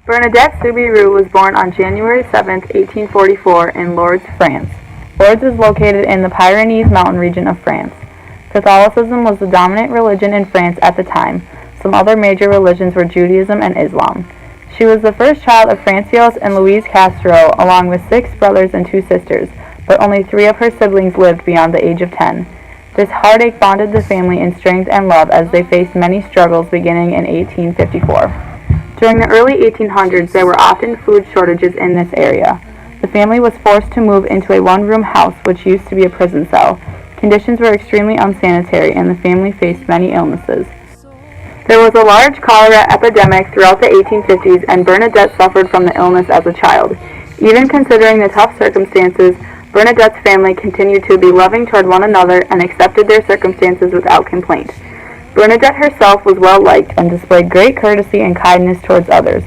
Bernadette Soubirous was born on January 7, 1844 in Lourdes, France. Lourdes is located in the Pyrenees mountain region of France. Catholicism was the dominant religion in France at the time. Some other major religions were Judaism and Islam. She was the first child of Francois and Louise Castro, along with 6 brothers and 2 sisters, but only 3 of her siblings lived beyond the age of 10. This heartache bonded the family in strength and love as they faced many struggles beginning in 1854. During the early 1800s, there were often food shortages in this area. The family was forced to move into a one-room house which used to be a prison cell. Conditions were extremely unsanitary and the family faced many illnesses. There was a large cholera epidemic throughout the 1850s and Bernadette suffered from the illness as a child. Even considering the tough circumstances, Bernadette's family continued to be loving toward one another and accepted their circumstances without complaint. Bernadette herself was well liked and displayed great courtesy and kindness towards others.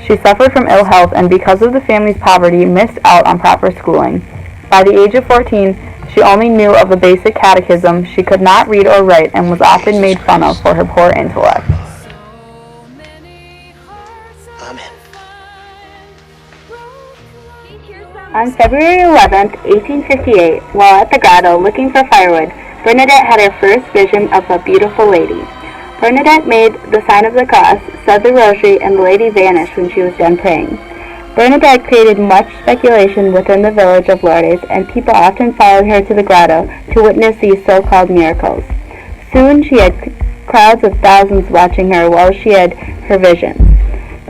She suffered from ill health and because of the family's poverty missed out on proper schooling. By the age of 14, she only knew of the basic catechism. She could not read or write and was often made fun of for her poor intellect. Amen. On February 11, 1858, while at the grotto looking for firewood, Bernadette had her first vision of a beautiful lady. Bernadette made the sign of the cross, said the rosary, and the lady vanished when she was done praying. Bernadette created much speculation within the village of Lourdes, and people often followed her to the grotto to witness these so-called miracles. Soon she had crowds of thousands watching her while she had her visions.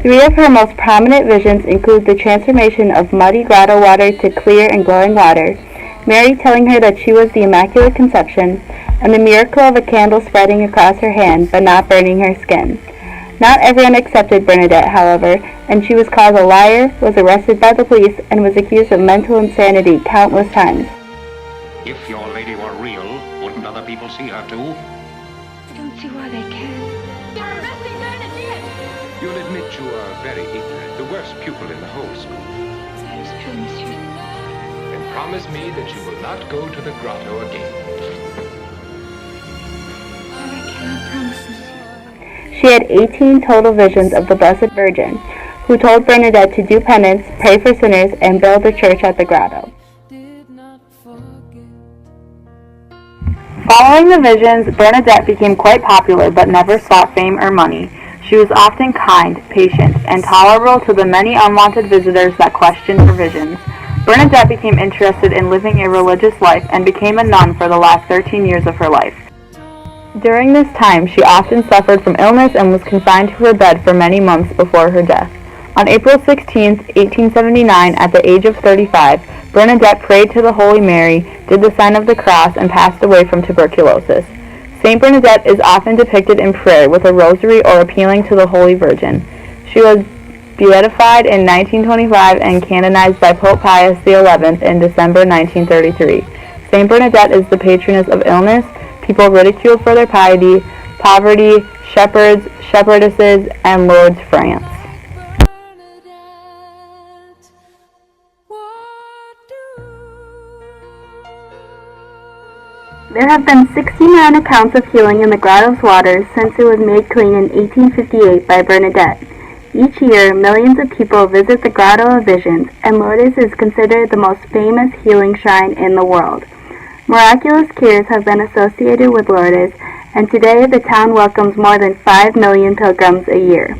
3 of her most prominent visions include the transformation of muddy grotto water to clear and glowing water, Mary telling her that she was the Immaculate Conception, and the miracle of a candle spreading across her hand but not burning her skin. Not everyone accepted Bernadette, however, and she was called a liar, was arrested by the police, and was accused of mental insanity countless times. If your lady were real, wouldn't other people see her too? I don't see why they can't. You're arresting Bernadette! You'll admit you are very ignorant, the worst pupil in the whole school. That is true, monsieur. Then promise me that you will not go to the grotto again. I cannot promise, monsieur. She had 18 total visions of the Blessed Virgin, who told Bernadette to do penance, pray for sinners, and build a church at the grotto. Following the visions, Bernadette became quite popular but never sought fame or money. She was often kind, patient, and tolerable to the many unwanted visitors that questioned her visions. Bernadette became interested in living a religious life and became a nun for the last 13 years of her life. During this time, she often suffered from illness and was confined to her bed for many months before her death. On April 16, 1879, at the age of 35, Bernadette prayed to the Holy Mary, did the sign of the cross, and passed away from tuberculosis. Saint Bernadette is often depicted in prayer with a rosary or appealing to the Holy Virgin. She was beatified in 1925 and canonized by Pope Pius XI in December 1933. Saint Bernadette is the patroness of illness, people ridiculed for their piety, poverty, shepherds, shepherdesses, and Lourdes, France. There have been 69 accounts of healing in the grotto's waters since it was made clean in 1858 by Bernadette. Each year, millions of people visit the Grotto of Visions, and Lourdes is considered the most famous healing shrine in the world. Miraculous cures have been associated with Lourdes, and today the town welcomes more than 5 million pilgrims a year.